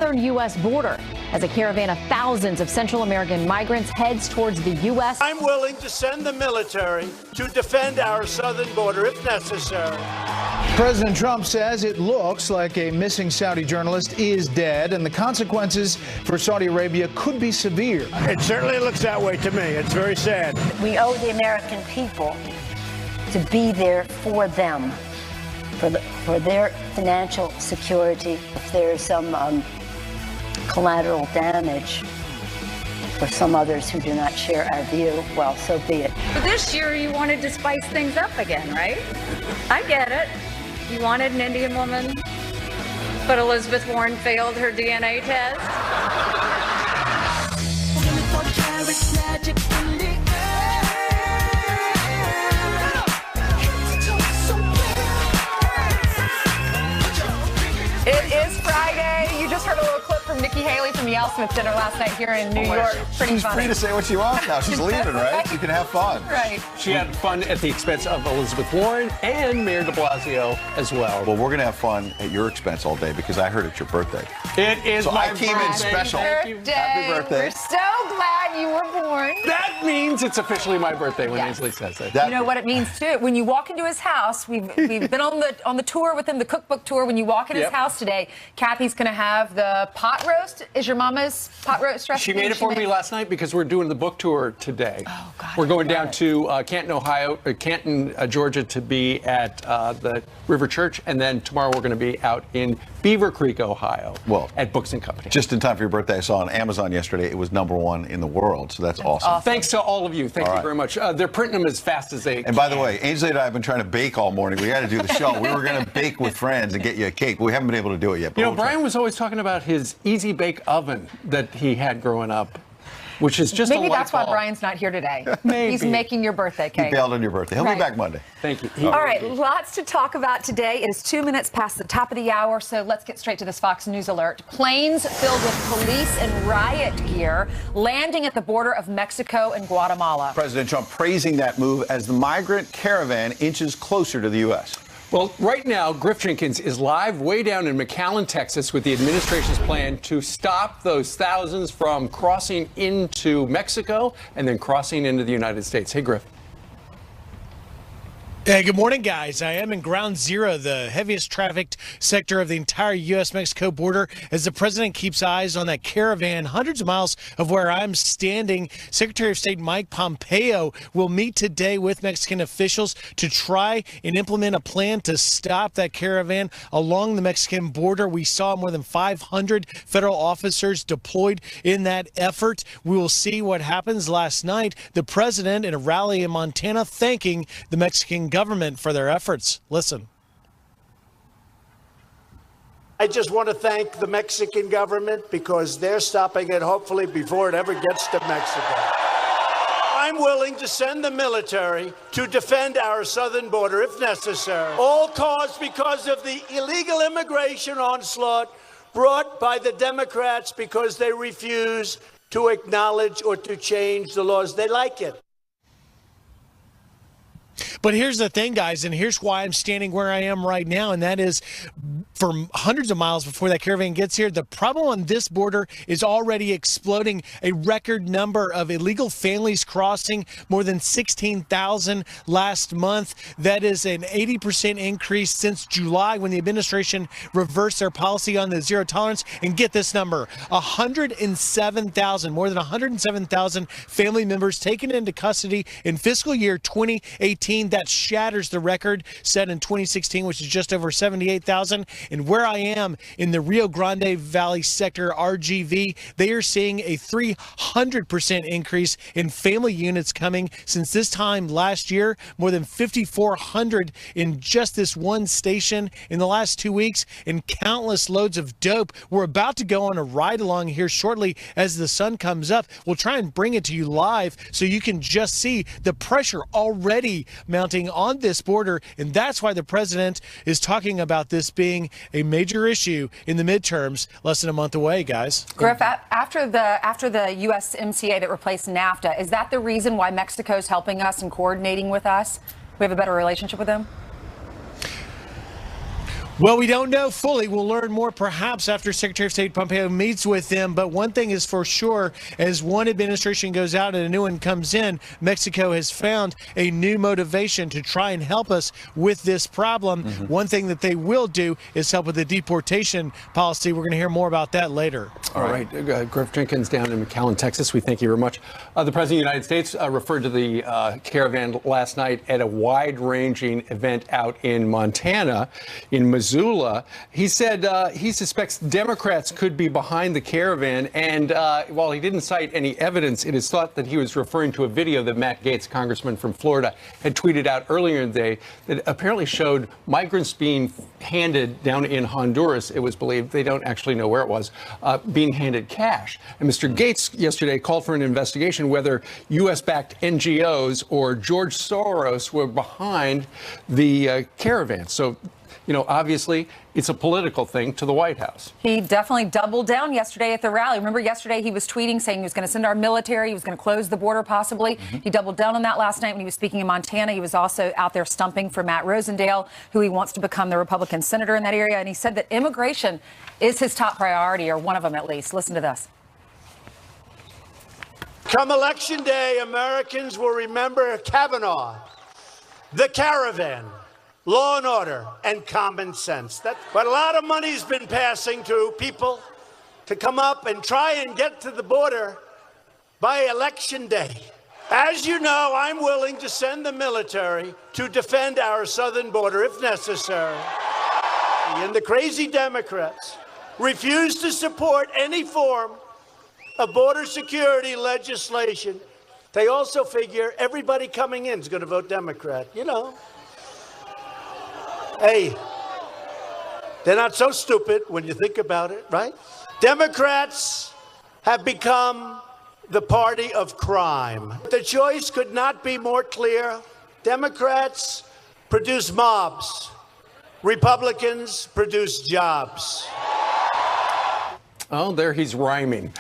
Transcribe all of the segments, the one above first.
southern U.S. border as a caravan of thousands of Central American migrants heads towards the U.S. I'm willing to send the military to defend our southern border if necessary. President Trump says it looks like a missing Saudi journalist is dead, and the consequences for Saudi Arabia could be severe. It certainly looks that way to me. It's very sad. We owe the American people to be there for them, for their financial security. If there is some collateral damage for some others who do not share our view, well, so be it. But this year you wanted to spice things up again, right? I get it. You wanted an Indian woman, but Elizabeth Warren failed her DNA test. It is Friday. You just heard a little clip from Nikki Haley from the Al Smith Dinner last night here in New York. Pretty She's funny. free to say what she wants now. She's leaving, right? You can have fun. Right. She had fun at the expense of Elizabeth Warren and Mayor de Blasio as well. Well, we're going to have fun at your expense all day because I heard it's your birthday. It is so my I came in special. Birthday. Happy birthday. We're so glad you were born. That means it's officially my birthday when Ainsley says it. You know what it means too. When you walk into his house, we've been on the tour with him, the cookbook tour. When you walk in his house today, Kathy's going to have the pot roast. Is your mama's pot roast recipe? She made it for me last night because we're doing the book tour today. Oh, God. We're going down to Canton, Georgia to be at the River Church, and then tomorrow we're going to be out in Beaver Creek, Ohio, at Books and Company. Just in time for your birthday, I saw on Amazon yesterday it was #1 in the world, so that's awesome. Thanks to all of you. Thank you very much. They're printing them as fast as they can. And by the way, Ainsley and I have been trying to bake all morning. We got to do the show. We were going to bake with friends and get you a cake, but we haven't been able to do it yet. You know, Brian was always talking about his Easy Bake Oven that he had growing up, which is just Maybe that's why Brian's not here today. Maybe. He's making your birthday cake. He bailed on your birthday. He'll be back Monday. Thank you. All right, lots to talk about today. It is 2 minutes past the top of the hour, so let's get straight to this Fox News alert. Planes filled with police and riot gear landing at the border of Mexico and Guatemala. President Trump praising that move as the migrant caravan inches closer to the U.S. Well, right now, Griff Jenkins is live way down in McAllen, Texas, with the administration's plan to stop those thousands from crossing into Mexico and then crossing into the United States. Hey, Griff. Hey, good morning, guys. I am in Ground Zero, the heaviest trafficked sector of the entire U.S.-Mexico border, as the president keeps eyes on that caravan hundreds of miles of where I'm standing. Secretary of State Mike Pompeo will meet today with Mexican officials to try and implement a plan to stop that caravan along the Mexican border. We saw more than 500 federal officers deployed in that effort. We will see what happens. Last night, the president in a rally in Montana thanking the Mexican government for their efforts. Listen. I just want to thank the Mexican government because they're stopping it, hopefully, before it ever gets to Mexico. I'm willing to send the military to defend our southern border if necessary. All caused because of the illegal immigration onslaught brought by the Democrats because they refuse to acknowledge or to change the laws. They like it. But here's the thing, guys, and here's why I'm standing where I am right now, and that is for hundreds of miles before that caravan gets here, the problem on this border is already exploding. A record number of illegal families crossing, more than 16,000 last month. That is an 80% increase since July when the administration reversed their policy on the zero tolerance. And get this number, 107,000, more than 107,000 family members taken into custody in fiscal year 2018. That shatters the record set in 2016, which is just over 78,000. And where I am in the Rio Grande Valley sector, RGV, they are seeing a 300% increase in family units coming since this time last year, more than 5,400 in just this one station in the last 2 weeks, and countless loads of dope. We're about to go on a ride along here shortly as the sun comes up. We'll try and bring it to you live so you can just see the pressure already mounting on this border, and that's why the president is talking about this being a major issue in the midterms, less than a month away, guys. Griff, after the USMCA that replaced NAFTA, is that the reason why Mexico's helping us and coordinating with us? We have a better relationship with them? Well, we don't know fully. We'll learn more perhaps after Secretary of State Pompeo meets with them. But one thing is for sure, as one administration goes out and a new one comes in, Mexico has found a new motivation to try and help us with this problem. One thing that they will do is help with the deportation policy. We're going to hear more about that later. All right. Griff Jenkins down in McAllen, Texas. We thank you very much. The President of the United States referred to the caravan last night at a wide-ranging event out in Montana, in Missoula. He said he suspects Democrats could be behind the caravan. And while he didn't cite any evidence, it is thought that he was referring to a video that Matt Gaetz, congressman from Florida, had tweeted out earlier in the day that apparently showed migrants being handed down in Honduras, it was believed, they don't actually know where it was, being handed cash. And Mr. Gaetz yesterday called for an investigation whether U.S.-backed NGOs or George Soros were behind the caravan. So, you know, obviously, it's a political thing to the White House. He definitely doubled down yesterday at the rally. Remember, yesterday he was tweeting saying he was going to send our military, he was going to close the border possibly. He doubled down on that last night when he was speaking in Montana. He was also out there stumping for Matt Rosendale, who he wants to become the Republican senator in that area. And he said that immigration is his top priority, or one of them at least. Listen to this. Come Election Day, Americans will remember Kavanaugh, the caravan, law and order, and common sense. But a lot of money's been passing to people to come up and try and get to the border by Election Day. As you know, I'm willing to send the military to defend our southern border if necessary. And the crazy Democrats refuse to support any form of border security legislation. They also figure everybody coming in is going to vote Democrat, you know. Hey, they're not so stupid when you think about it, right? Democrats have become the party of crime. The choice could not be more clear. Democrats produce mobs. Republicans produce jobs. Oh, there he's rhyming.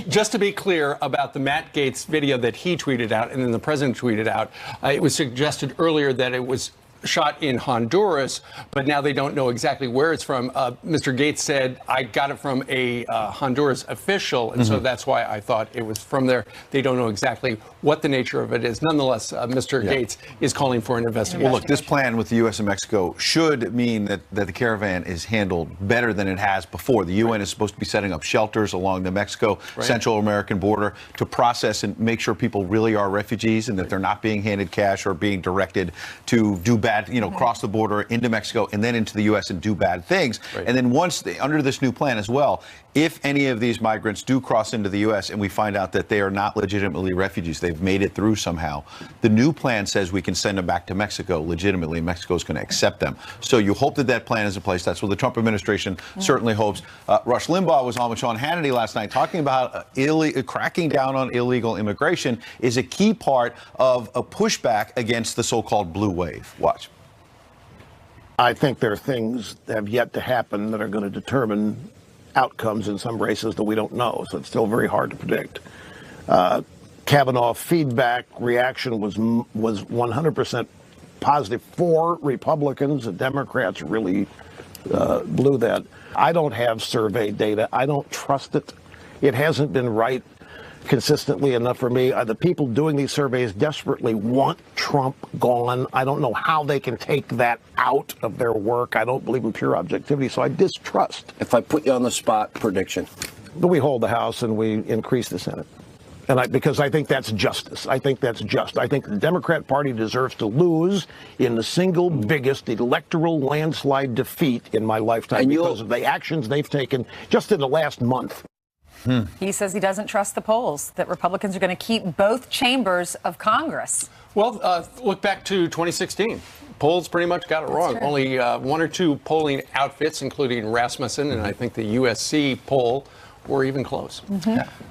Just to be clear about the Matt Gaetz video that he tweeted out and then the president tweeted out, it was suggested earlier that it was shot in Honduras, but now they don't know exactly where it's from. Mr. Gaetz said, I got it from a Honduras official, and so that's why I thought it was from there. They don't know exactly what the nature of it is. Nonetheless, Mr. Gaetz is calling for an investigation. Well, look, this plan with the U.S. and Mexico should mean that the caravan is handled better than it has before. The UN is supposed to be setting up shelters along the Mexico Central American border to process and make sure people really are refugees and that they're not being handed cash or being directed to do bad, cross the border into Mexico and then into the U.S. and do bad things. And then once under this new plan as well, if any of these migrants do cross into the U.S. and we find out that they are not legitimately refugees, they've made it through somehow, the new plan says we can send them back to Mexico legitimately, and Mexico is going to accept them. So you hope that that plan is in place. That's what the Trump administration certainly hopes. Rush Limbaugh was on with Sean Hannity last night talking about cracking down on illegal immigration is a key part of a pushback against the so-called blue wave. Watch. I think there are things that have yet to happen that are going to determine outcomes in some races that we don't know. So it's still very hard to predict. Kavanaugh feedback reaction was 100% positive for Republicans. The Democrats really blew that. I don't have survey data. I don't trust it. It hasn't been right consistently enough for me. The people doing these surveys desperately want Trump gone. I don't know how they can take that out of their work. I don't believe in pure objectivity, so I distrust. If I put you on the spot, prediction. But we hold the House and we increase the Senate. And because I think that's justice. I think that's just. I think the Democrat Party deserves to lose in the single biggest electoral landslide defeat in my lifetime because of the actions they've taken just in the last month. He says he doesn't trust the polls, that Republicans are going to keep both chambers of Congress. Well, look back to 2016. Polls pretty much got it wrong. Only one or two polling outfits, including Rasmussen and I think the USC poll, were even close.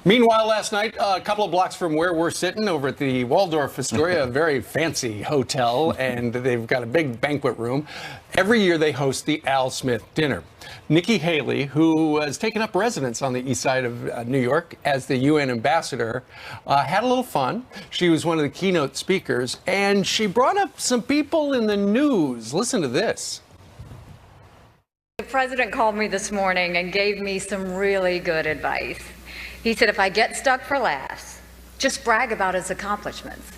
Meanwhile, last night, a couple of blocks from where we're sitting over at the Waldorf Astoria, a very fancy hotel, and they've got a big banquet room. Every year they host the Al Smith Dinner. Nikki Haley, who has taken up residence on the east side of New York as the UN ambassador, had a little fun. She was one of the keynote speakers, and she brought up some people in the news. Listen to this. The president called me this morning and gave me some really good advice. He said, if I get stuck for laughs, just brag about his accomplishments.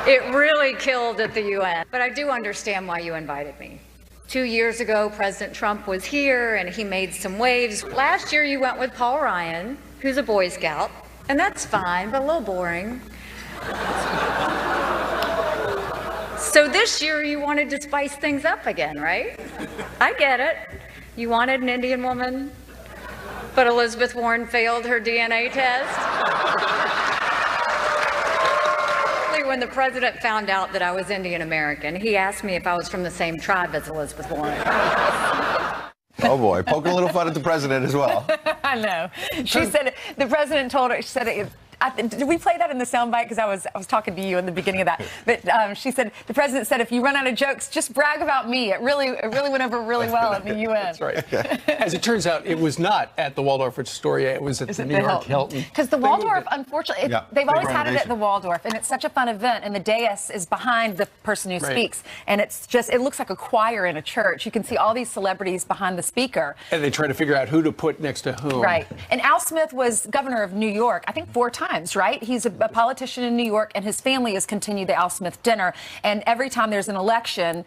It really killed at the UN. But I do understand why you invited me. 2 years ago, President Trump was here and he made some waves. Last year, you went with Paul Ryan, who's a Boy Scout, and that's fine, but a little boring. So this year, you wanted to spice things up again, right? I get it. You wanted an Indian woman, but Elizabeth Warren failed her DNA test. When the president found out that I was Indian American, he asked me if I was from the same tribe as Elizabeth Warren. Oh boy, poking a little fun at the president as well. I know. She said, the president told her, she said, did we play that in the soundbite? Because I was talking to you in the beginning of that. But she said, the president said, if you run out of jokes, just brag about me. It really went over really well at the UN. That's right. As it turns out, it was not at the Waldorf Astoria. It was at the New York Hilton. Because the Waldorf, unfortunately, they've always had it at the Waldorf, and it's such a fun event. And the dais is behind the person who speaks, and it's just, it looks like a choir in a church. You can see all these celebrities behind the speaker. And they try to figure out who to put next to whom. Right. And Al Smith was governor of New York, I think 4 times, right? He's a politician in New York, and his family has continued the Al Smith dinner. And every time there's an election,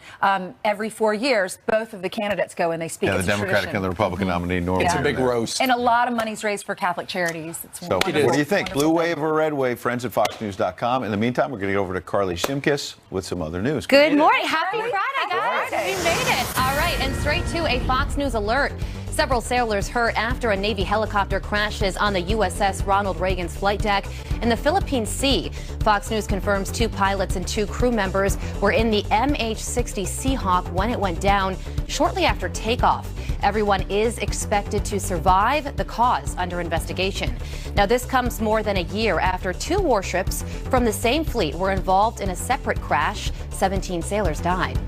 every 4 years, both of the candidates go and they speak. Yeah, the Democratic and the Republican nominee normally. It's a big roast. And a lot of money's raised for Catholic charities. It's so, what do you think? Blue wave or red wave? Friends at FoxNews.com. In the meantime, we're going to get over to Carly Shimkus with some other news. Good morning. Happy Friday, guys. We made it. All right, and straight to a Fox News alert. Several sailors hurt after a Navy helicopter crashes on the USS Ronald Reagan's flight deck in the Philippine Sea. Fox News confirms 2 pilots and 2 crew members were in the MH-60 Seahawk when it went down shortly after takeoff. Everyone is expected to survive, the cause under investigation. Now, this comes more than a year after 2 warships from the same fleet were involved in a separate crash. 17 sailors died.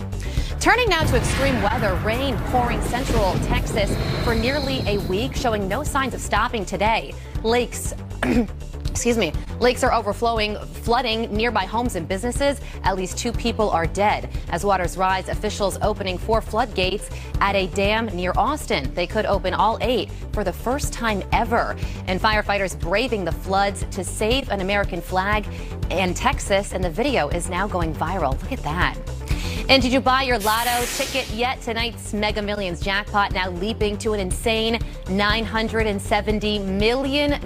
Turning now to extreme weather, rain pouring central Texas for nearly a week, showing no signs of stopping today. Lakes Lakes are overflowing, flooding nearby homes and businesses. At least 2 people are dead. As waters rise, officials opening 4 floodgates at a dam near Austin. They could open all 8 for the first time ever. And firefighters braving the floods to save an American flag in Texas. And the video is now going viral. Look at that. And did you buy your lotto ticket yet? Tonight's Mega Millions jackpot now leaping to an insane $970 million.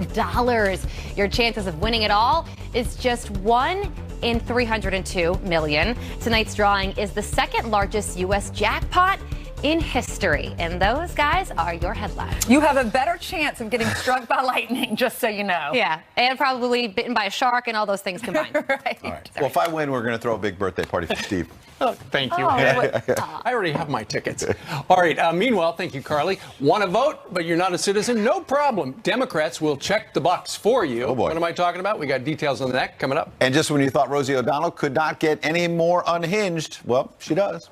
Your chances of winning it all is just 1 in 302 million. Tonight's drawing is the 2nd largest U.S. jackpot in history. And those, guys, are your headlines. You have a better chance of getting struck by lightning, just so you know. Yeah, and probably bitten by a shark and all those things combined. Right. All right. Well, if I win, we're going to throw a big birthday party for Steve. Oh, thank you. Oh, I already have my tickets. All right. Meanwhile, thank you, Carly. Want to vote, but you're not a citizen? No problem. Democrats will check the box for you. Oh, boy. What am I talking about? We got details on that coming up. And just when you thought Rosie O'Donnell could not get any more unhinged, well, she does.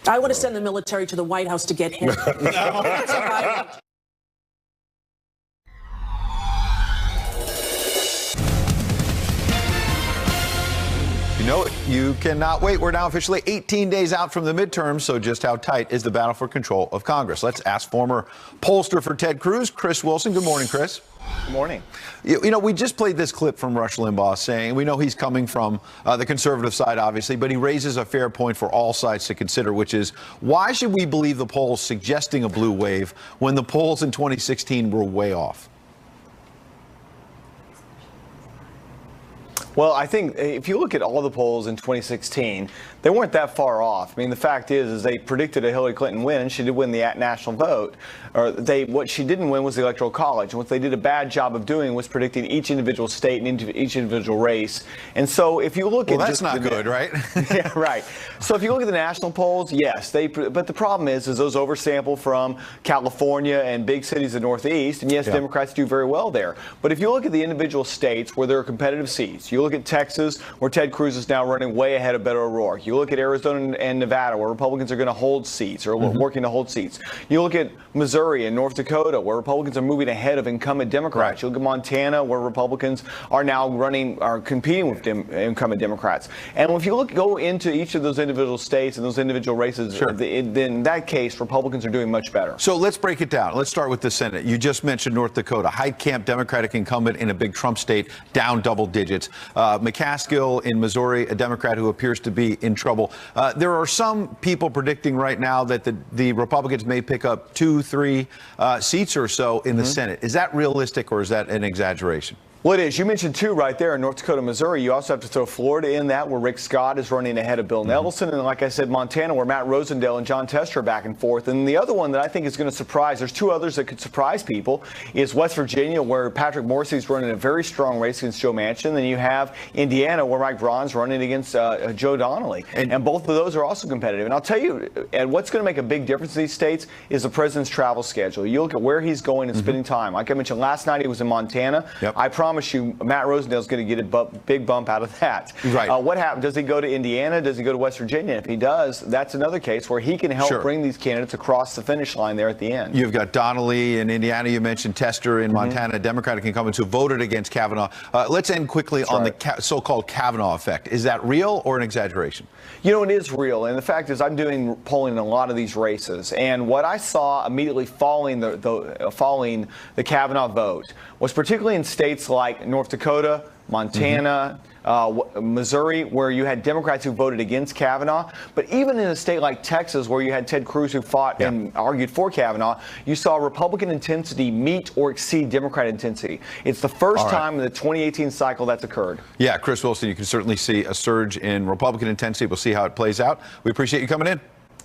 I want to send the military to the White House to get him. You know it. You cannot wait. We're now officially 18 days out from the midterms, so just how tight is the battle for control of Congress? Let's ask former pollster for Ted Cruz, Chris Wilson. Good morning, Chris. Good morning. You know, we just played this clip from Rush Limbaugh saying, we know he's coming from the conservative side, obviously, but he raises a fair point for all sides to consider, which is, why should we believe the polls suggesting a blue wave when the polls in 2016 were way off? Well, I think if you look at all the polls in 2016, they weren't that far off. I mean, the fact is they predicted a Hillary Clinton win, and she did win the national vote. Or what she didn't win was the Electoral College. And what they did a bad job of doing was predicting each individual state and each individual race. And so if you look at that's not good, right? Yeah, right. So if you look at the national polls, yes, but the problem is those oversample from California and big cities in the Northeast, and yes, Democrats do very well there. But if you look at the individual states where there are competitive seats, you look at Texas, where Ted Cruz is now running way ahead of Beto O'Rourke. You look at Arizona and Nevada, where Republicans are going to hold seats or working to hold seats. You look at Missouri and North Dakota, where Republicans are moving ahead of incumbent Democrats. Right. You look at Montana, where Republicans are now competing with incumbent Democrats. And if you go into each of those individual states and those individual races, then in that case, Republicans are doing much better. So let's break it down. Let's start with the Senate. You just mentioned North Dakota. Heitkamp, Democratic incumbent in a big Trump state, down double digits. McCaskill in Missouri, a Democrat who appears to be in trouble. There are some people predicting right now that the Republicans may pick up 2-3 seats or so in the Senate. Is that realistic, or is that an exaggeration? Well, it is. You mentioned two right there in North Dakota, Missouri. You also have to throw Florida in that, where Rick Scott is running ahead of Bill Nelson. And like I said, Montana, where Matt Rosendale and John Tester are back and forth. And the other one that I think is going to surprise, there's two others that could surprise people, is West Virginia, where Patrick Morrisey is running a very strong race against Joe Manchin. Then you have Indiana, where Mike Braun's running against Joe Donnelly. And both of those are also competitive. And I'll tell you, and what's going to make a big difference in these states is the president's travel schedule. You look at where he's going and spending time. Like I mentioned, last night he was in Montana. I promise you, Matt Rosendale's going to get a big bump out of that. Right. What happens? Does he go to Indiana? Does he go to West Virginia? If he does, that's another case where he can help bring these candidates across the finish line there at the end. You've got Donnelly in Indiana. You mentioned Tester in Montana, Democratic incumbents who voted against Kavanaugh. Let's end quickly on the so-called Kavanaugh effect. Is that real or an exaggeration? You know, it is real. And the fact is, I'm doing polling in a lot of these races. And what I saw immediately following the Kavanaugh vote was particularly in states like North Dakota, Montana, Missouri, where you had Democrats who voted against Kavanaugh. But even in a state like Texas, where you had Ted Cruz who fought and argued for Kavanaugh, you saw Republican intensity meet or exceed Democrat intensity. It's the first time in the 2018 cycle that's occurred. Yeah, Chris Wilson, you can certainly see a surge in Republican intensity. We'll see how it plays out. We appreciate you coming in.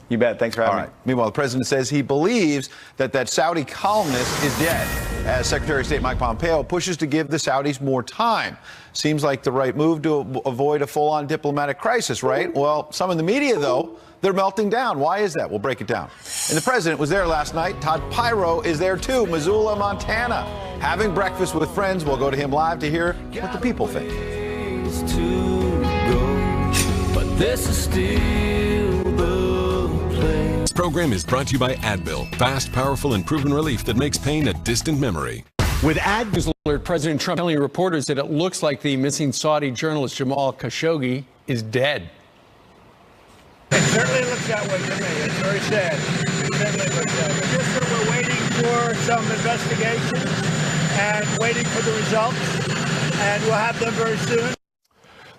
You bet. Thanks for having me. Meanwhile, the president says he believes that Saudi columnist is dead, as Secretary of State Mike Pompeo pushes to give the Saudis more time. Seems like the right move to avoid a full-on diplomatic crisis, right? Well, some in the media, though, they're melting down. Why is that? We'll break it down. And the president was there last night. Todd Pyro is there, too, Missoula, Montana, having breakfast with friends. We'll go to him live to hear what the people think. But this is still This program is brought to you by Advil. Fast, powerful, and proven relief that makes pain a distant memory. With Advil alert, President Trump telling reporters that it looks like the missing Saudi journalist Jamal Khashoggi is dead. It certainly looks that way to me. It's very sad. It certainly looks that way. Just that we're waiting for some investigations and waiting for the results, and we'll have them very soon.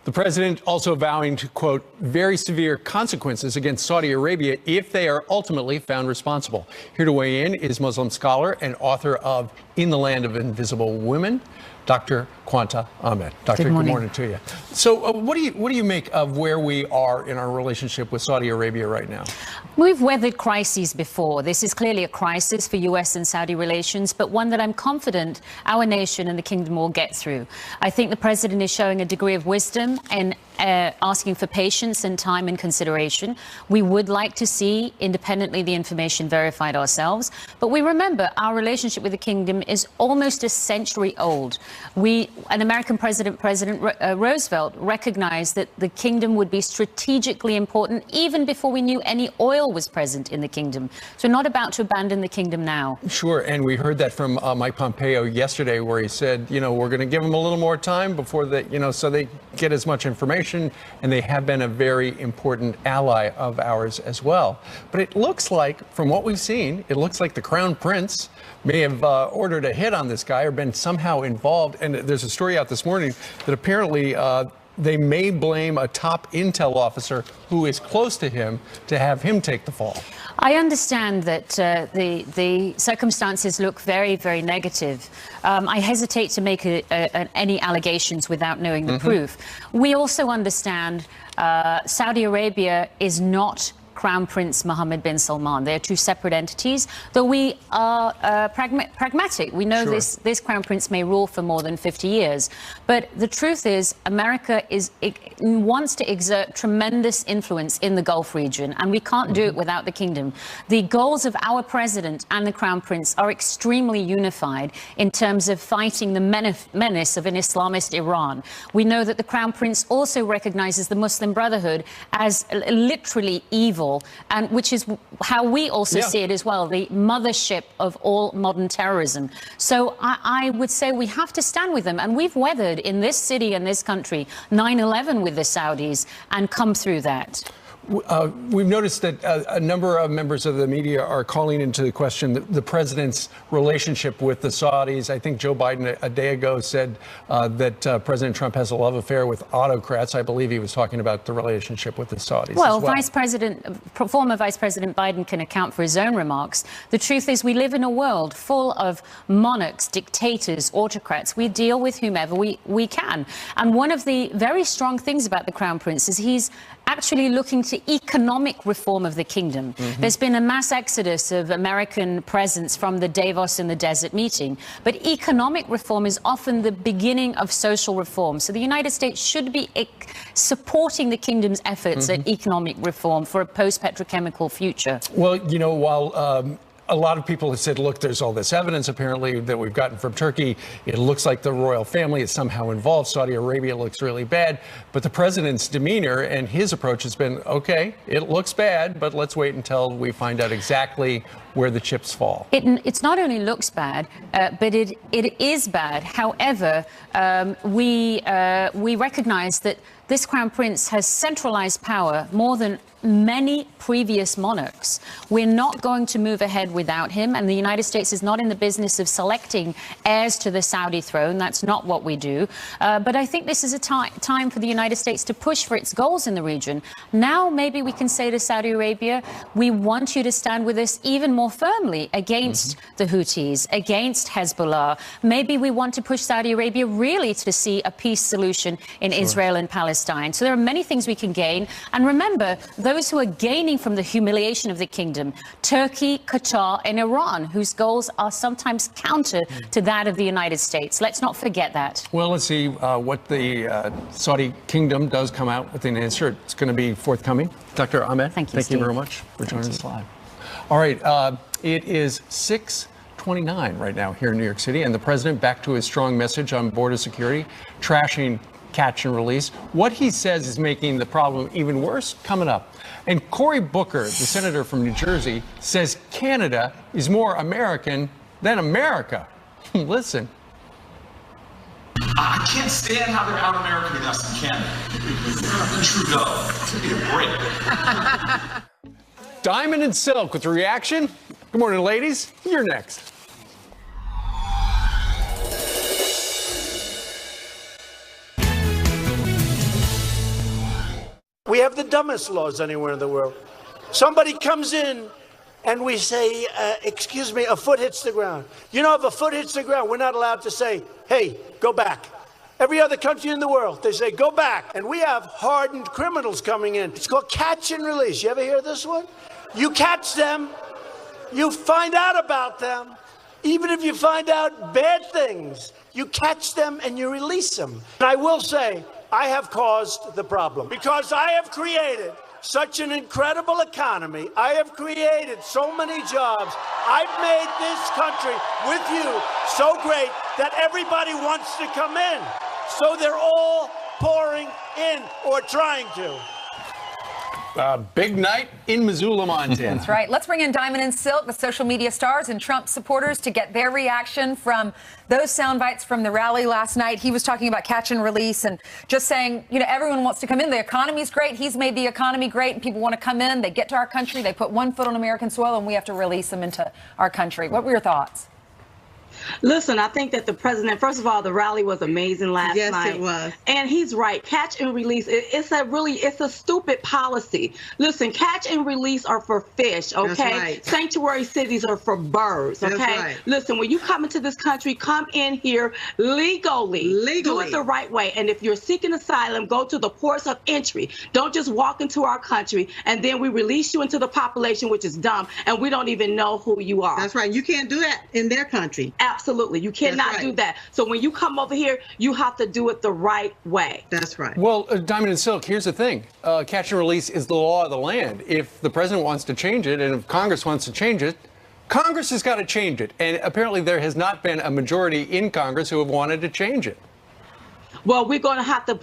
The president also vowing to, quote, very severe consequences against Saudi Arabia if they are ultimately found responsible. Here to weigh in is Muslim scholar and author of In the Land of Invisible Women, Dr. Quanta Ahmed. Doctor, good morning to you. So what do you make of where we are in our relationship with Saudi Arabia right now? We've weathered crises before. This is clearly a crisis for U.S. and Saudi relations, but one that I'm confident our nation and the kingdom will get through. I think the president is showing a degree of wisdom and asking for patience and time and consideration. We would like to see independently the information verified ourselves, but we remember our relationship with the kingdom is almost a century old. An American President Roosevelt, recognized that the kingdom would be strategically important even before we knew any oil was present in the kingdom. So we're not about to abandon the kingdom now. Sure, and we heard that from Mike Pompeo yesterday, where he said, you know, we're going to give them a little more time before they, you know, so they get as much information, and they have been a very important ally of ours as well. But it looks like, from what we've seen, it looks like the Crown Prince may have ordered a hit on this guy or been somehow involved. And there's a story out this morning that apparently they may blame a top intel officer who is close to him to have him take the fall. I understand that the circumstances look very, very negative. I hesitate to make any allegations without knowing the proof. We also understand Saudi Arabia is not Crown Prince Mohammed bin Salman. They're two separate entities, though we are pragmatic. We know this Crown Prince may rule for more than 50 years. But the truth is, America wants to exert tremendous influence in the Gulf region, and we can't do it without the kingdom. The goals of our president and the Crown Prince are extremely unified in terms of fighting the menace of an Islamist Iran. We know that the Crown Prince also recognizes the Muslim Brotherhood as literally evil, and which is how we also see it as well, the mothership of all modern terrorism. So I would say we have to stand with them, and we've weathered in this city and this country 9/11 with the Saudis and come through that. We've noticed that a number of members of the media are calling into question the president's relationship with the Saudis. I think Joe Biden a day ago said that President Trump has a love affair with autocrats. I believe he was talking about the relationship with the Saudis. Well, former Vice President Biden can account for his own remarks. The truth is we live in a world full of monarchs, dictators, autocrats. We deal with whomever we can. And one of the very strong things about the Crown Prince is he's actually looking to economic reform of the kingdom. There's been a mass exodus of American presence from the Davos and the Desert meeting, but economic reform is often the beginning of social reform. So the United States should be supporting the kingdom's efforts at economic reform for a post-petrochemical future. Well, you know, while a lot of people have said, look, there's all this evidence apparently that we've gotten from Turkey. It looks like the royal family is somehow involved. Saudi Arabia looks really bad. But the president's demeanor and his approach has been, OK, it looks bad, but let's wait until we find out exactly where the chips fall. It's not only looks bad, but it is bad. However, we recognize that this Crown Prince has centralized power more than many previous monarchs. We're not going to move ahead without him, and the United States is not in the business of selecting heirs to the Saudi throne. That's not what we do. But I think this is a time for the United States to push for its goals in the region. Now maybe we can say to Saudi Arabia, we want you to stand with us even more firmly against the Houthis, against Hezbollah. Maybe we want to push Saudi Arabia really to see a peace solution in Israel and Palestine. So there are many things we can gain. And remember, those who are gaining from the humiliation of the kingdom, Turkey, Qatar, and Iran, whose goals are sometimes counter to that of the United States. Let's not forget that. Well, let's see what the Saudi kingdom does come out with an answer. It's going to be forthcoming. Dr. Ahmed, thank you very much for joining us live. All right, it is 6:29 right now here in New York City, and the president back to his strong message on border security, trashing catch and release. What he says is making the problem even worse coming up. And Cory Booker, the senator from New Jersey, says Canada is more American than America. Listen. I can't stand how they're out American than us in Canada. Trudeau, give me a break. Diamond and Silk with a reaction. Good morning, ladies. You're next. We have the dumbest laws anywhere in the world. Somebody comes in and we say, excuse me, a foot hits the ground. You know, if a foot hits the ground, we're not allowed to say, hey, go back. Every other country in the world, they say, go back. And we have hardened criminals coming in. It's called catch and release. You ever hear this one? You catch them, you find out about them. Even if you find out bad things, you catch them and you release them. And I will say, I have caused the problem because I have created such an incredible economy. I have created so many jobs. I've made this country with you so great that everybody wants to come in. So they're all pouring in or trying to. Big night in Missoula, Montana. That's right. Let's bring in Diamond and Silk, the social media stars and Trump supporters, to get their reaction from those sound bites from the rally last night. He was talking about catch and release and just saying, you know, everyone wants to come in. The economy's great. He's made the economy great, and people want to come in. They get to our country. They put one foot on American soil, and we have to release them into our country. What were your thoughts? Listen, I think that the president, first of all, the rally was amazing last night. Yes, it was. And he's right. Catch and release. It's a stupid policy. Listen, catch and release are for fish, okay? That's right. Sanctuary cities are for birds, okay? That's right. Listen, when you come into this country, come in here legally. Do it the right way. And if you're seeking asylum, go to the ports of entry. Don't just walk into our country and then we release you into the population, which is dumb, and we don't even know who you are. That's right. You can't do that in their country. Absolutely. You cannot do that. So when you come over here, you have to do it the right way. That's right. Well, Diamond and Silk, here's the thing. Catch and release is the law of the land. If the president wants to change it and if Congress wants to change it, Congress has got to change it. And apparently there has not been a majority in Congress who have wanted to change it. Well, we're going to have to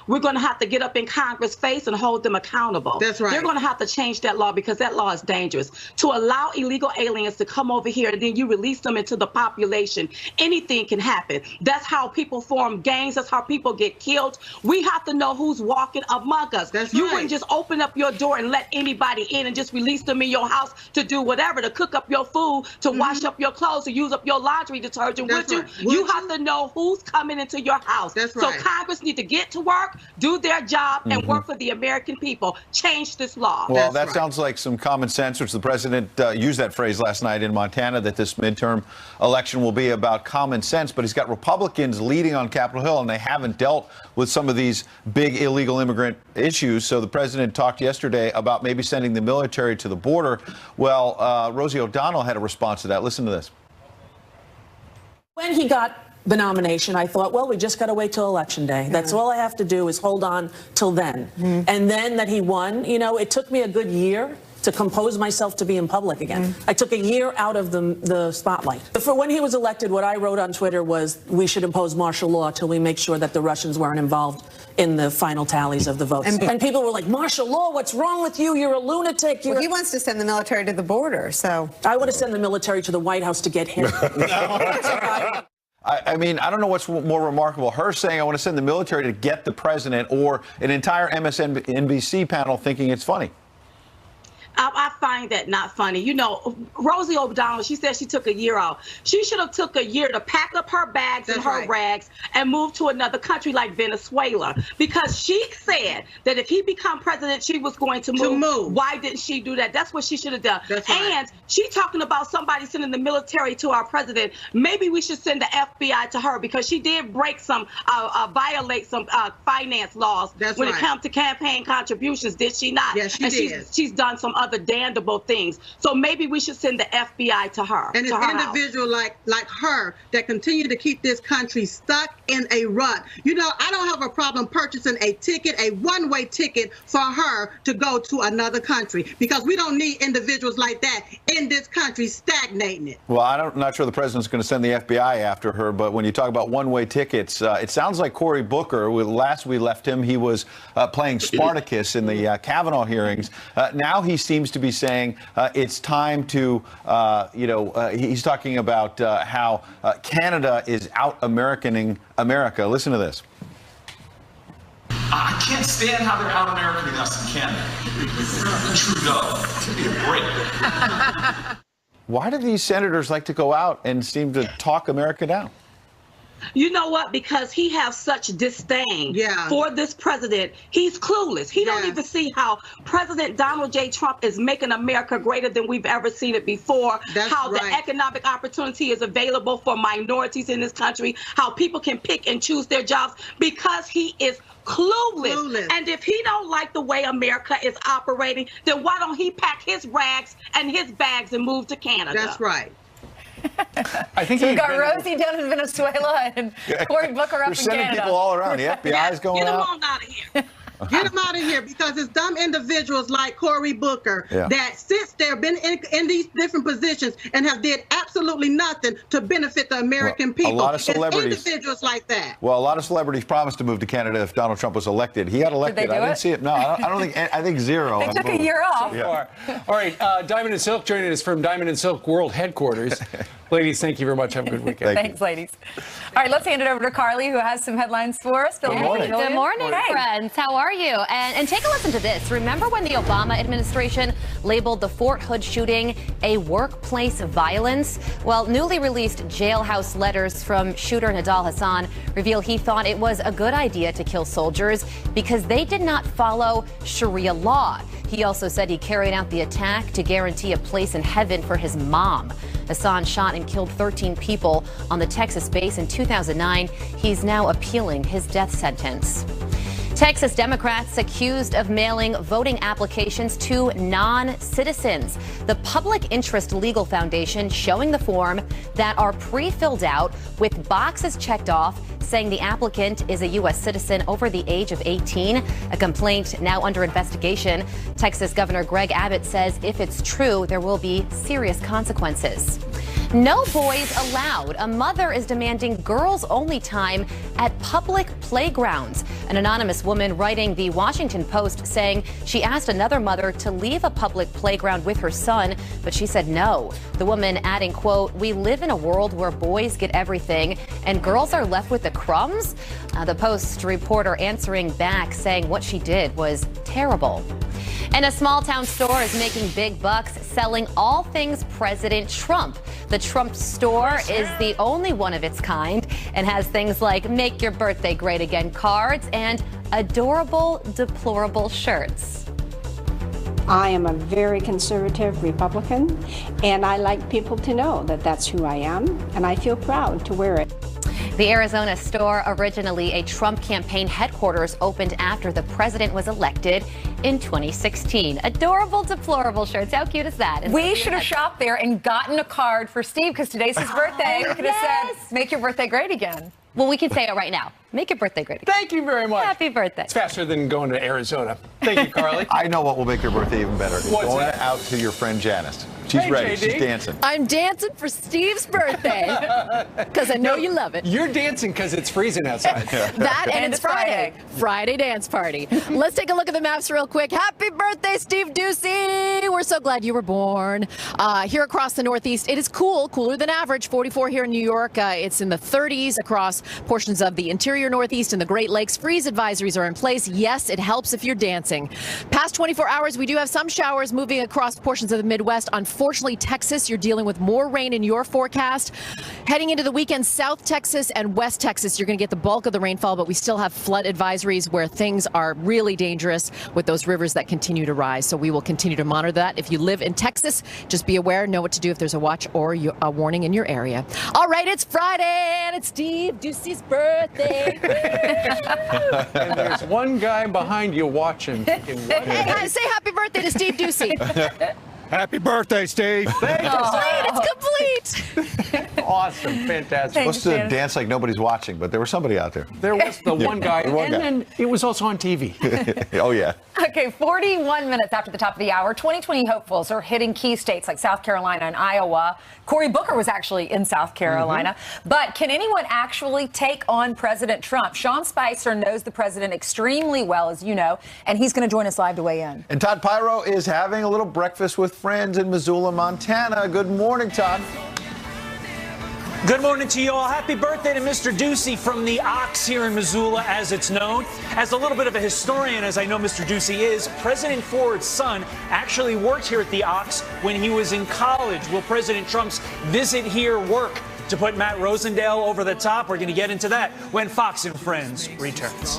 we're going to have to get up in Congress' face and hold them accountable. That's right. They're going to have to change that law because that law is dangerous. To allow illegal aliens to come over here and then you release them into the population, anything can happen. That's how people form gangs. That's how people get killed. We have to know who's walking among us. You wouldn't just open up your door and let anybody in and just release them in your house to do whatever, to cook up your food, to wash up your clothes, to use up your laundry detergent. Would you? You have to know who's coming into your house. That's so right. Congress need to get to work, do their job, and work for the American people. Change this law. Well, that sounds like some common sense, which the president used that phrase last night in Montana, that this midterm election will be about common sense. But he's got Republicans leading on Capitol Hill, and they haven't dealt with some of these big illegal immigrant issues. So the president talked yesterday about maybe sending the military to the border. Well, Rosie O'Donnell had a response to that. Listen to this. When he got the nomination, I thought, well, we just got to wait till Election Day. That's all I have to do is hold on till then. And then that he won, you know, it took me a good year to compose myself to be in public again. I took a year out of the spotlight. For when he was elected, what I wrote on Twitter was we should impose martial law till we make sure that the Russians weren't involved in the final tallies of the votes. And people were like, martial law, what's wrong with you? You're a lunatic. Well, he wants to send the military to the border, so. I want to send the military to the White House to get him. I mean, I don't know what's more remarkable. Her saying, I want to send the military to get the president, or an entire MSNBC panel thinking it's funny. I find that not funny. You know, Rosie O'Donnell, she said she took a year off. She should have took a year to pack up her bags and her rags and move to another country like Venezuela, because she said that if he become president, she was going to move. Why didn't she do that? That's what she should have done. And she talking about somebody sending the military to our president. Maybe we should send the FBI to her, because she did break some, violate some finance laws when it comes to campaign contributions, did she not? Yes, she did. She's done some other damnable things. So maybe we should send the FBI to her. And it's individual like her that continue to keep this country stuck in a rut. You know, I don't have a problem purchasing a ticket, a one-way ticket for her to go to another country, because we don't need individuals like that in this country stagnating it. Well, I'm not sure the president's going to send the FBI after her, but when you talk about one-way tickets, it sounds like Cory Booker, last we left him, he was playing Spartacus in the Kavanaugh hearings. Now he seems to be saying it's time to, he's talking about how Canada is out-Americaning America. Listen to this. I can't stand how they're out-Americaning us in Canada. Trudeau, give me a break. Why do these senators like to go out and seem to talk America down? You know what? Because he has such disdain for this president. He's clueless. He don't even see how President Donald J. Trump is making America greater than we've ever seen it before. How the economic opportunity is available for minorities in this country. How people can pick and choose their jobs, because he is clueless. And if he don't like the way America is operating, then why don't he pack his rags and his bags and move to Canada? That's right. I think we've got Rosie down in Venezuela and Cory Booker up in Canada. We're sending people all around. The FBI's going out. Get them on out of here. Get them out of here, because it's dumb individuals like Cory Booker that sits there, been in these different positions, and have did absolutely nothing to benefit the American people. A lot of celebrities. It's individuals like that. Well, a lot of celebrities promised to move to Canada if Donald Trump was elected. He got elected. Did they do I didn't see it. No, I don't think. I think zero. They took a year off. All right, Diamond and Silk joining us from Diamond and Silk World Headquarters. Ladies, thank you very much. Have a good weekend. Thanks, ladies. All right, let's hand it over to Carly, who has some headlines for us. Good morning, friends. How are you? And take a listen to this. Remember when the Obama administration labeled the Fort Hood shooting a workplace violence. Well, newly released jailhouse letters from shooter Nidal Hasan reveal he thought it was a good idea to kill soldiers because they did not follow Sharia law. He also said he carried out the attack to guarantee a place in heaven for his mom. Hasan shot and killed 13 people on the Texas base in 2009. He's now appealing his death sentence. Texas Democrats accused of mailing voting applications to non-citizens. The Public Interest Legal Foundation showing the form that are pre-filled out with boxes checked off saying the applicant is a U.S. citizen over the age of 18. A complaint now under investigation. Texas Governor Greg Abbott says if it's true, there will be serious consequences. No boys allowed. A mother is demanding girls-only time at public playgrounds. An anonymous woman writing the Washington Post saying she asked another mother to leave a public playground with her son, but she said no. The woman adding, quote, "We live in a world where boys get everything and girls are left with the crumbs." The Post reporter answering back saying what she did was terrible. And a small-town store is making big bucks selling all things President Trump. The Trump store is the only one of its kind and has things like Make Your Birthday Great Again cards and adorable, deplorable shirts. I am a very conservative Republican, and I like people to know that that's who I am, and I feel proud to wear it. The Arizona store, originally a Trump campaign headquarters, opened after the president was elected in 2016. Adorable, deplorable shirts. How cute is that? We should have shopped there and gotten a card for Steve because today's his birthday. We could have said, "Make your birthday great again." Well, we can say it right now. Make your birthday great again. Thank you very much. Happy birthday. It's faster than going to Arizona. Thank you, Carly. I know what will make your birthday even better. What's going that? out to your friend Janice. She's Hey, ready. JD. She's dancing. I'm dancing for Steve's birthday because I know you love it. You're dancing because it's freezing outside. That and it's Friday. Friday dance party. Let's take a look at the maps real quick. Happy birthday, Steve Ducey. We're so glad you were born. Here across the Northeast, it is cool, cooler than average. 44 here in New York. It's in the 30s across portions of the interior Northeast and the Great Lakes. Freeze advisories are in place. Yes, it helps if you're dancing. Past 24 hours, we do have some showers moving across portions of the Midwest. Unfortunately, Texas, you're dealing with more rain in your forecast. Heading into the weekend, South Texas and West Texas, you're going to get the bulk of the rainfall, but we still have flood advisories where things are really dangerous with those rivers that continue to rise. So we will continue to monitor that. If you live in Texas, just be aware, know what to do if there's a watch or a warning in your area. All right, it's Friday and it's Steve Ducey's birthday. And there's one guy behind you watching. Hey, say happy birthday to Steve Ducey. Happy birthday, Steve. It's complete. Awesome. Fantastic. Supposed to dance like nobody's watching, but there was somebody out there. There was the one guy, one guy. then it was also on TV. Oh, yeah. Okay, 41 minutes after the top of the hour, 2020 hopefuls are hitting key states like South Carolina and Iowa. Cory Booker was actually in South Carolina. But can anyone actually take on President Trump? Sean Spicer knows the president extremely well, as you know, and he's going to join us live to weigh in. And Todd Pyro is having a little breakfast with friends in Missoula, Montana. Good morning, Todd. Good morning to you all. Happy birthday to Mr. Ducey from the Ox here in Missoula, as it's known. As a little bit of a historian, as I know Mr. Ducey is, President Ford's son actually worked here at the Ox when he was in college. Will President Trump's visit here work to put Matt Rosendale over the top? We're going to get into that when Fox and Friends returns.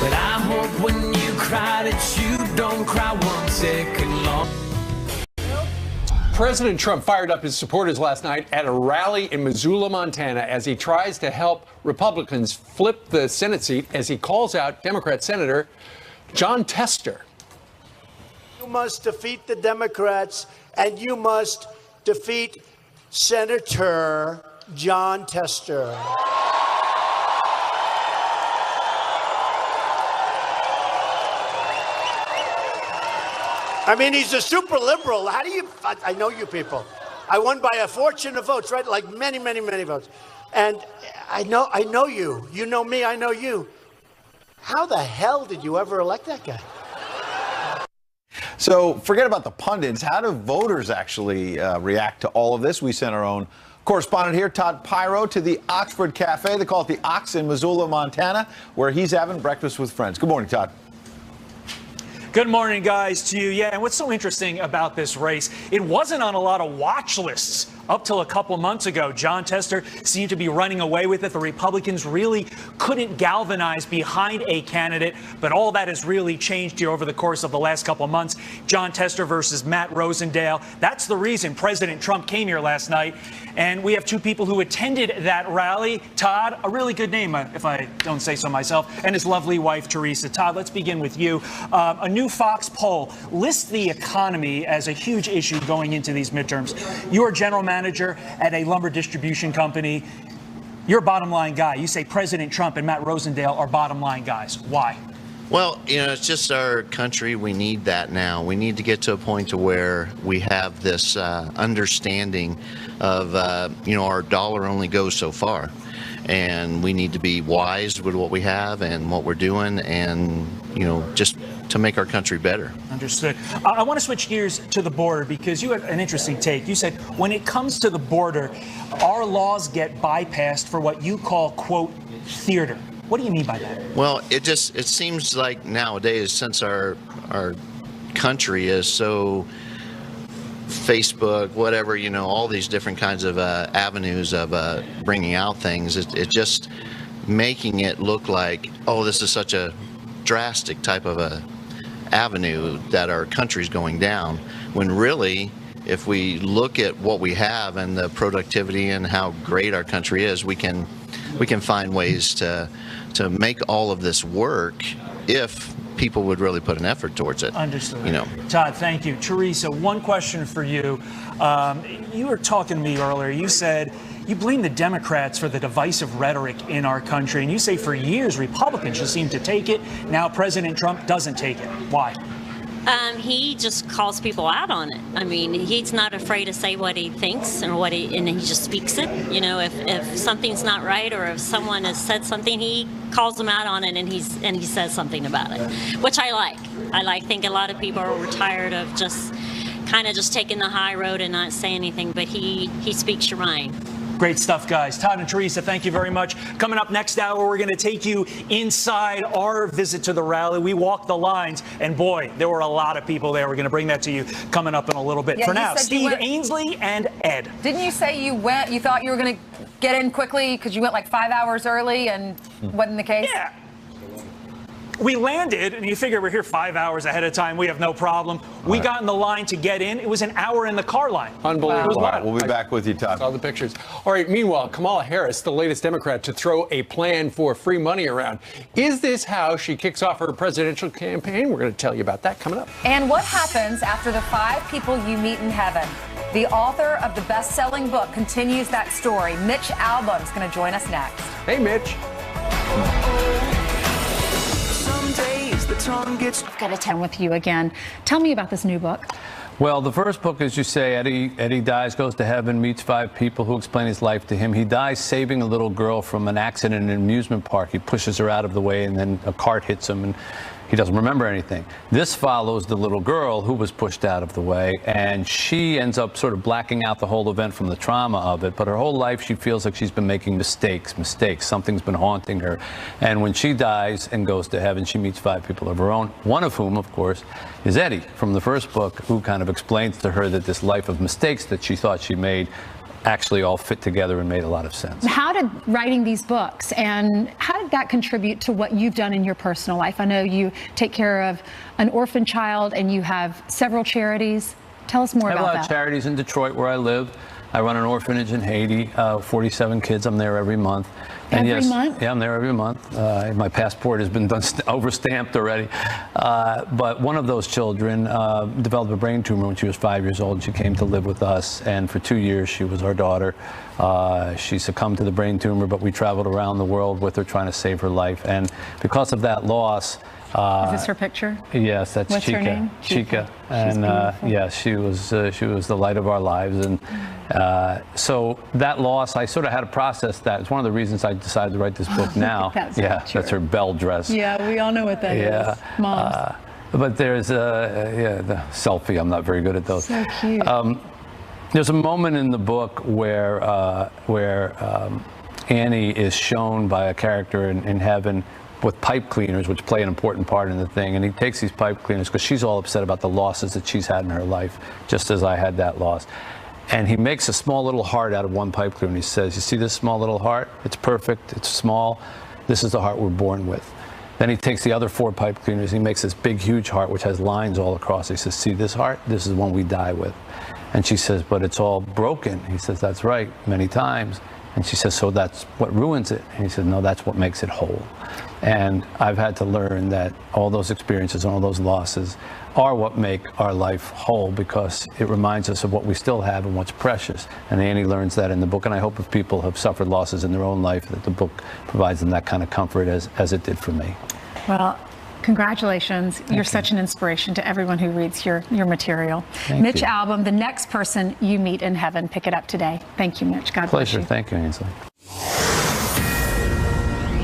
But I hope when you cry that you don't cry 1 second long. President Trump fired up his supporters last night at a rally in Missoula, Montana, as he tries to help Republicans flip the Senate seat as he calls out Democrat Senator Jon Tester. You must defeat the Democrats, and you must defeat Senator Jon Tester. I mean, he's a super liberal. How do you, I know you people. I won by a fortune of votes, right? Like many, many, many votes. And I know you. You know me, I know you. How the hell did you ever elect that guy? So forget about the pundits. How do voters actually react to all of this? We sent our own correspondent here, Todd Pyro, to the Oxford Cafe. They call it the Ox in Missoula, Montana, where he's having breakfast with friends. Good morning, Todd. Good morning, guys, to you. Yeah, and what's so interesting about this race, it wasn't on a lot of watch lists up till a couple months ago. Jon Tester seemed to be running away with it. The Republicans really couldn't galvanize behind a candidate, but all that has really changed here over the course of the last couple months. Jon Tester versus Matt Rosendale. That's the reason President Trump came here last night. And we have two people who attended that rally. Todd, a really good name, if I don't say so myself, and his lovely wife, Teresa. Todd, let's begin with you. A new Fox poll lists the economy as a huge issue going into these midterms. You are general manager at a lumber distribution company. You're a bottom line guy. You say President Trump and Matt Rosendale are bottom line guys. Why? Well, it's just our country. We need that now. We need to get to a point to where we have this understanding of, our dollar only goes so far. And we need to be wise with what we have and what we're doing and, just to make our country better. Understood. I want to switch gears to the border because you had an interesting take. You said when it comes to the border, our laws get bypassed for what you call, quote, theater. What do you mean by that? Well, it seems like nowadays, since our country is so Facebook, whatever, all these different kinds of avenues of bringing out things, it just making it look like, oh, this is such a drastic type of a avenue that our country's going down, when really, if we look at what we have and the productivity and how great our country is, we can find ways to make all of this work if people would really put an effort towards it. Understood. Todd, thank you. Teresa, one question for you. You were talking to me earlier. You said you blame the Democrats for the divisive rhetoric in our country, and you say for years Republicans just seem to take it. Now President Trump doesn't take it. Why? He just calls people out on it. I mean, he's not afraid to say what he thinks and he just speaks it. If something's not right or if someone has said something, he calls them out on it and he says something about it, which I like. I think a lot of people are tired of just taking the high road and not saying anything, but he speaks your mind. Great stuff, guys. Todd and Teresa, thank you very much. Coming up next hour, we're going to take you inside our visit to the rally. We walked the lines, and boy, there were a lot of people there. We're going to bring that to you coming up in a little bit. Yeah, for now, Steve Ainsley and Ed. Didn't you say you thought you were going to get in quickly because you went like 5 hours early and wasn't the case? Yeah. We landed, and you figure we're here 5 hours ahead of time. We have no problem. We got in the line to get in. It was an hour in the car line. Unbelievable. All right, we'll be back with you, Todd. Saw the pictures. All right, meanwhile, Kamala Harris, the latest Democrat to throw a plan for free money around. Is this how she kicks off her presidential campaign? We're going to tell you about that coming up. And what happens after the 5 people you meet in heaven? The author of the best-selling book continues that story. Mitch Albom is going to join us next. Hey, Mitch. I've got to 10 with you again. Tell me about this new book. Well, the first book, as you say, Eddie dies, goes to heaven, meets 5 people who explain his life to him. He dies saving a little girl from an accident in an amusement park. He pushes her out of the way, and then a cart hits him, and he doesn't remember anything. This follows the little girl who was pushed out of the way, and she ends up sort of blacking out the whole event from the trauma of it. But her whole life, she feels like she's been making mistakes. Something's been haunting her. And when she dies and goes to heaven, she meets 5 people of her own, one of whom, of course, is Eddie from the first book, who kind of explains to her that this life of mistakes that she thought she made actually all fit together and made a lot of sense. How did writing these books and how did that contribute to what you've done in your personal life? I know you take care of an orphan child and you have several charities. Tell us more about that. I have a lot of charities in Detroit where I live. I run an orphanage in Haiti, 47 kids. I'm there every month. And every month? Yeah, I'm there every month. My passport has been overstamped already. But one of those children developed a brain tumor when she was 5 years old. She came to live with us, and for 2 years she was our daughter. She succumbed to the brain tumor, but we traveled around the world with her trying to save her life. And because of that loss, is this her picture? Yes, that's What's Chica. her name? Chica. And yeah, she was the light of our lives, and so that loss, I sort of had to process that. It's one of the reasons I decided to write this book now. That's That's her bell dress. Yeah, we all know what that is. Moms. But there's the selfie. I'm not very good at those. So cute. There's a moment in the book where Annie is shown by a character in heaven with pipe cleaners, which play an important part in the thing. And he takes these pipe cleaners because she's all upset about the losses that she's had in her life, just as I had that loss. And he makes a small little heart out of one pipe cleaner, and he says, you see this small little heart? It's perfect, it's small. This is the heart we're born with. Then he takes the other 4 pipe cleaners, he makes this big, huge heart, which has lines all across. He says, see this heart? This is the one we die with. And she says, but it's all broken. He says, that's right, many times. And she says, so that's what ruins it? And he said, no, that's what makes it whole. And I've had to learn that all those experiences and all those losses are what make our life whole, because it reminds us of what we still have and what's precious. And Annie learns that in the book. And I hope if people have suffered losses in their own life, that the book provides them that kind of comfort as it did for me. Well, congratulations. You're such an inspiration to everyone who reads your material. Thank Mitch you. Albom, the next person you meet in heaven. Pick it up today. Thank you, Mitch. God Pleasure. bless you. Thank you, Ainsley.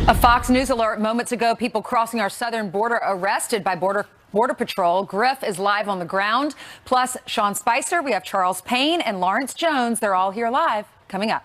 A Fox News alert moments ago, people crossing our southern border arrested by Border Patrol. Griff is live on the ground. Plus, Sean Spicer, we have Charles Payne and Lawrence Jones. They're all here live. Coming up.